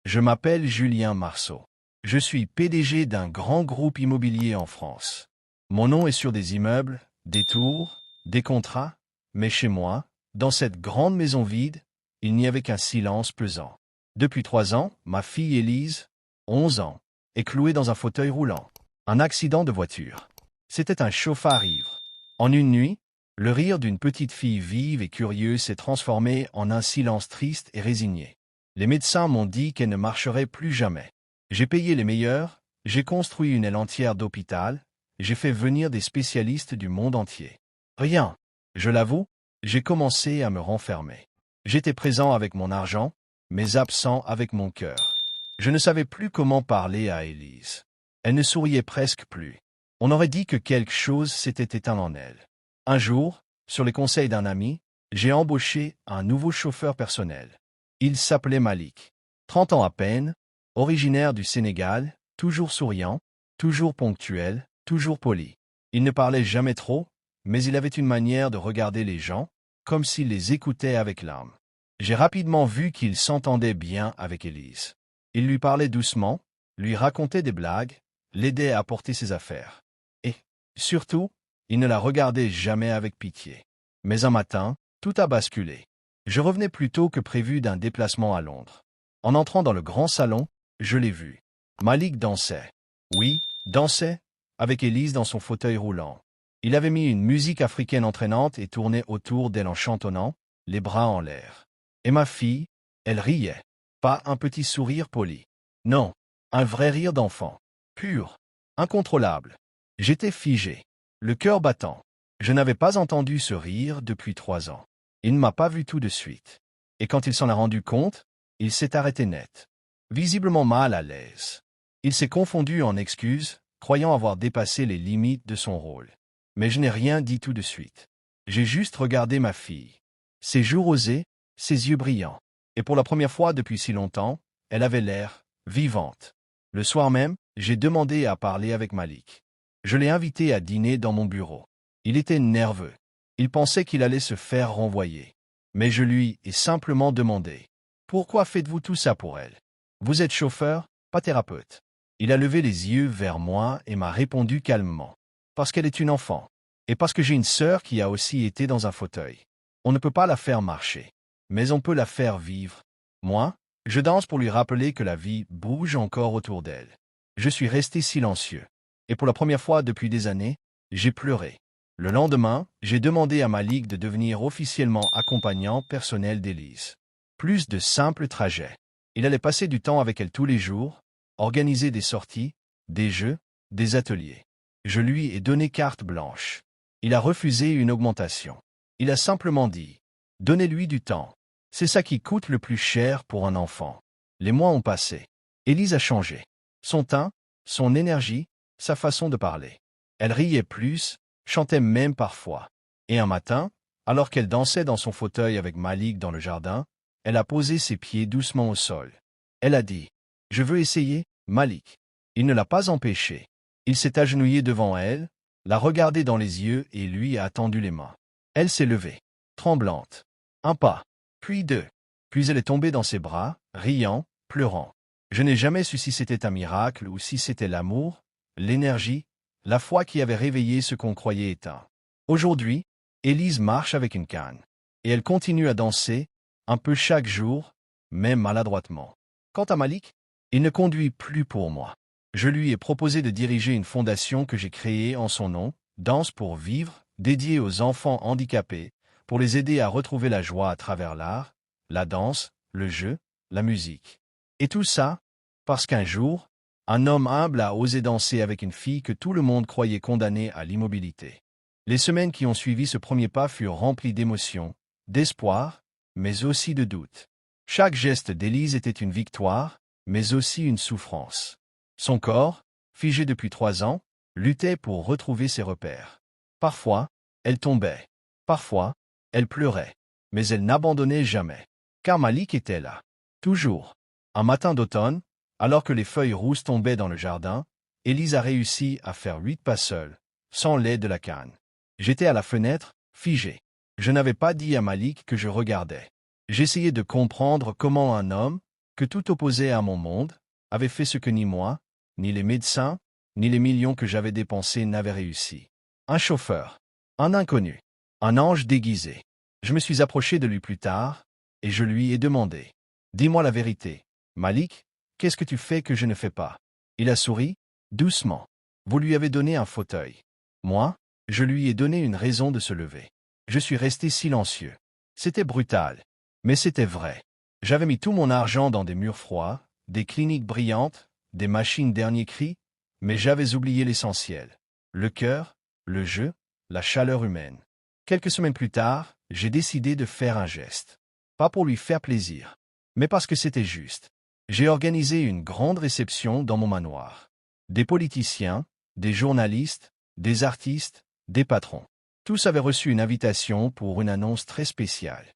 Je m'appelle Julien Marceau. Je suis PDG d'un grand groupe immobilier en France. Mon nom est sur des immeubles, des tours, des contrats, mais chez moi, dans cette grande maison vide, il n'y avait qu'un silence pesant. Depuis 3 ans, ma fille Élise, 11 ans, est clouée dans un fauteuil roulant. Un accident de voiture. C'était un chauffard ivre. En une nuit, le rire d'une petite fille vive et curieuse s'est transformé en un silence triste et résigné. Les médecins m'ont dit qu'elle ne marcherait plus jamais. J'ai payé les meilleurs, j'ai construit une aile entière d'hôpital, j'ai fait venir des spécialistes du monde entier. Rien. Je l'avoue, j'ai commencé à me renfermer. J'étais présent avec mon argent, mais absent avec mon cœur. Je ne savais plus comment parler à Élise. Elle ne souriait presque plus. On aurait dit que quelque chose s'était éteint en elle. Un jour, sur les conseils d'un ami, j'ai embauché un nouveau chauffeur personnel. Il s'appelait Malik. 30 ans à peine, originaire du Sénégal, toujours souriant, toujours ponctuel, toujours poli. Il ne parlait jamais trop, mais il avait une manière de regarder les gens, comme s'il les écoutait avec l'âme. J'ai rapidement vu qu'il s'entendait bien avec Élise. Il lui parlait doucement, lui racontait des blagues, l'aidait à porter ses affaires. Et, surtout, il ne la regardait jamais avec pitié. Mais un matin, tout a basculé. Je revenais plus tôt que prévu d'un déplacement à Londres. En entrant dans le grand salon, je l'ai vu. Malik dansait. Oui, dansait, avec Élise dans son fauteuil roulant. Il avait mis une musique africaine entraînante et tournait autour d'elle en chantonnant, les bras en l'air. Et ma fille, elle riait. Pas un petit sourire poli. Non, un vrai rire d'enfant. Pur. Incontrôlable. J'étais figé. Le cœur battant. Je n'avais pas entendu ce rire depuis 3 ans. Il ne m'a pas vu tout de suite. Et quand il s'en a rendu compte, il s'est arrêté net. Visiblement mal à l'aise. Il s'est confondu en excuses, croyant avoir dépassé les limites de son rôle. Mais je n'ai rien dit tout de suite. J'ai juste regardé ma fille. Ses joues rosées, ses yeux brillants. Et pour la première fois depuis si longtemps, elle avait l'air vivante. Le soir même, j'ai demandé à parler avec Malik. Je l'ai invité à dîner dans mon bureau. Il était nerveux. Il pensait qu'il allait se faire renvoyer. Mais je lui ai simplement demandé. Pourquoi faites-vous tout ça pour elle? Vous êtes chauffeur, pas thérapeute. Il a levé les yeux vers moi et m'a répondu calmement. Parce qu'elle est une enfant. Et parce que j'ai une sœur qui a aussi été dans un fauteuil. On ne peut pas la faire marcher. Mais on peut la faire vivre. Moi, je danse pour lui rappeler que la vie bouge encore autour d'elle. Je suis resté silencieux. Et pour la première fois depuis des années, j'ai pleuré. Le lendemain, j'ai demandé à Malik de devenir officiellement accompagnant personnel d'Élise. Plus de simples trajets. Il allait passer du temps avec elle tous les jours, organiser des sorties, des jeux, des ateliers. Je lui ai donné carte blanche. Il a refusé une augmentation. Il a simplement dit « Donnez-lui du temps. C'est ça qui coûte le plus cher pour un enfant. » Les mois ont passé. Élise a changé. Son teint, son énergie, sa façon de parler. Elle riait plus, chantait même parfois. Et un matin, alors qu'elle dansait dans son fauteuil avec Malik dans le jardin, elle a posé ses pieds doucement au sol. Elle a dit « Je veux essayer, Malik. » Il ne l'a pas empêché. Il s'est agenouillé devant elle, l'a regardée dans les yeux et lui a tendu les mains. Elle s'est levée, tremblante. Un pas, puis deux. Puis elle est tombée dans ses bras, riant, pleurant. Je n'ai jamais su si c'était un miracle ou si c'était l'amour, l'énergie, la foi qui avait réveillé ce qu'on croyait éteint. Aujourd'hui, Élise marche avec une canne. Et elle continue à danser, un peu chaque jour, même maladroitement. Quant à Malik, il ne conduit plus pour moi. Je lui ai proposé de diriger une fondation que j'ai créée en son nom, Danse pour vivre, dédiée aux enfants handicapés, pour les aider à retrouver la joie à travers l'art, la danse, le jeu, la musique. Et tout ça, parce qu'un jour, un homme humble a osé danser avec une fille que tout le monde croyait condamnée à l'immobilité. Les semaines qui ont suivi ce premier pas furent remplies d'émotions, d'espoir, mais aussi de doutes. Chaque geste d'Élise était une victoire, mais aussi une souffrance. Son corps, figé depuis 3 ans, luttait pour retrouver ses repères. Parfois, elle tombait. Parfois, elle pleurait. Mais elle n'abandonnait jamais. Car Malik était là. Toujours. Un matin d'automne, alors que les feuilles rousses tombaient dans le jardin, Élise a réussi à faire 8 pas seule, sans l'aide de la canne. J'étais à la fenêtre, figé. Je n'avais pas dit à Malik que je regardais. J'essayais de comprendre comment un homme, que tout opposé à mon monde, avait fait ce que ni moi, ni les médecins, ni les millions que j'avais dépensés n'avaient réussi. Un chauffeur, un inconnu, un ange déguisé. Je me suis approché de lui plus tard, et je lui ai demandé. Dis-moi la vérité, Malik, qu'est-ce que tu fais que je ne fais pas? Il a souri, doucement. Vous lui avez donné un fauteuil. Moi, je lui ai donné une raison de se lever. Je suis resté silencieux. C'était brutal, mais c'était vrai. J'avais mis tout mon argent dans des murs froids, des cliniques brillantes, des machines dernier cri, mais j'avais oublié l'essentiel. Le cœur, le jeu, la chaleur humaine. Quelques semaines plus tard, j'ai décidé de faire un geste. Pas pour lui faire plaisir, mais parce que c'était juste. J'ai organisé une grande réception dans mon manoir. Des politiciens, des journalistes, des artistes, des patrons. Tous avaient reçu une invitation pour une annonce très spéciale.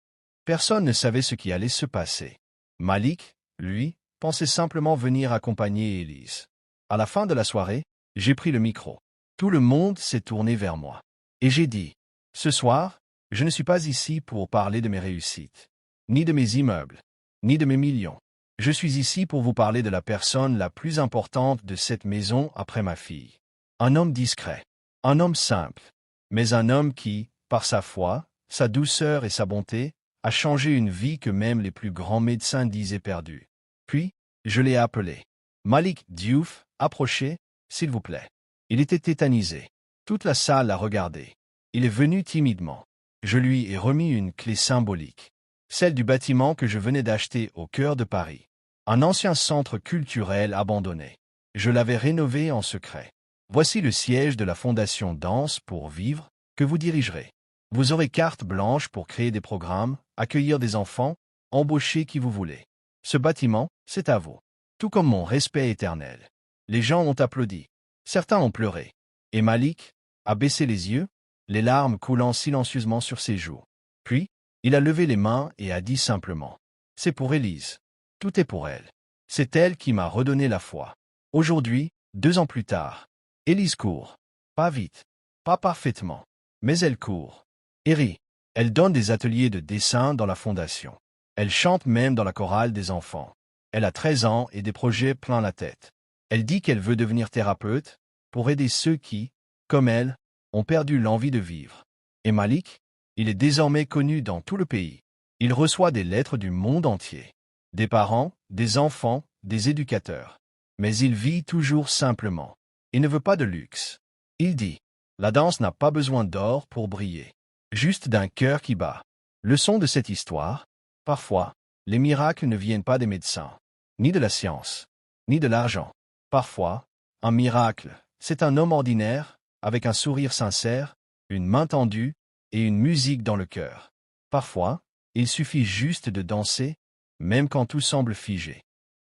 Personne ne savait ce qui allait se passer. Malik, lui, pensait simplement venir accompagner Élise. À la fin de la soirée, j'ai pris le micro. Tout le monde s'est tourné vers moi. Et j'ai dit, « Ce soir, je ne suis pas ici pour parler de mes réussites, ni de mes immeubles, ni de mes millions. Je suis ici pour vous parler de la personne la plus importante de cette maison après ma fille. Un homme discret, un homme simple, mais un homme qui, par sa foi, sa douceur et sa bonté, a changé une vie que même les plus grands médecins disaient perdue. Puis, je l'ai appelé. Malik Diouf, approchez, s'il vous plaît. Il était tétanisé. Toute la salle l'a regardé. Il est venu timidement. Je lui ai remis une clé symbolique. Celle du bâtiment que je venais d'acheter au cœur de Paris. Un ancien centre culturel abandonné. Je l'avais rénové en secret. Voici le siège de la Fondation Danse pour vivre, que vous dirigerez. Vous aurez carte blanche pour créer des programmes, accueillir des enfants, embaucher qui vous voulez. Ce bâtiment, c'est à vous. Tout comme mon respect éternel. Les gens ont applaudi. Certains ont pleuré. Et Malik a baissé les yeux, les larmes coulant silencieusement sur ses joues. Puis, il a levé les mains et a dit simplement, « C'est pour Élise. Tout est pour elle. C'est elle qui m'a redonné la foi. » Aujourd'hui, 2 ans plus tard, Élise court. Pas vite, pas parfaitement, mais elle court. Et rit. Elle donne des ateliers de dessin dans la fondation. Elle chante même dans la chorale des enfants. Elle a 13 ans et des projets plein la tête. Elle dit qu'elle veut devenir thérapeute pour aider ceux qui, comme elle, ont perdu l'envie de vivre. Et Malik, il est désormais connu dans tout le pays. Il reçoit des lettres du monde entier. Des parents, des enfants, des éducateurs. Mais il vit toujours simplement. Il ne veut pas de luxe. Il dit, la danse n'a pas besoin d'or pour briller. Juste d'un cœur qui bat. Leçon de cette histoire, parfois, les miracles ne viennent pas des médecins, ni de la science, ni de l'argent. Parfois, un miracle, c'est un homme ordinaire, avec un sourire sincère, une main tendue et une musique dans le cœur. Parfois, il suffit juste de danser, même quand tout semble figé.